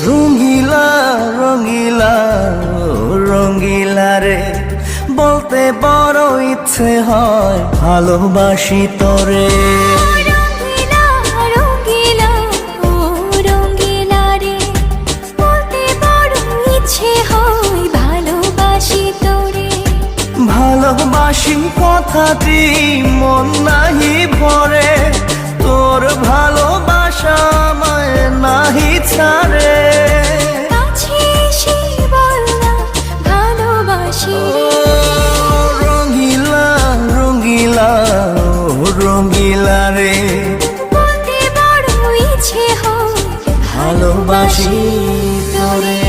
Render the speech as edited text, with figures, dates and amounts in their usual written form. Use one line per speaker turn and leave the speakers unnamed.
রঙিলা রঙিলা রঙিলা রে, বলতে বড় ইচ্ছে হয় ভালোবাসি তোরে।
রঙিলা রঙিলা ও রঙিলা রে, বলতে বড় ইচ্ছে হয় ভালোবাসি তোরে।
ভালোবাসি কথাটি মন নাহি ভরে, তোর ভালোবাসা আমায় নাহি ছাড়ে।
কাছে এসে বল না ভালোবাসি রে।
রঙিলা রঙিলা রঙিলা রে,
বলতে বড় ইচ্ছে হয়
ভালোবাসি তোরে।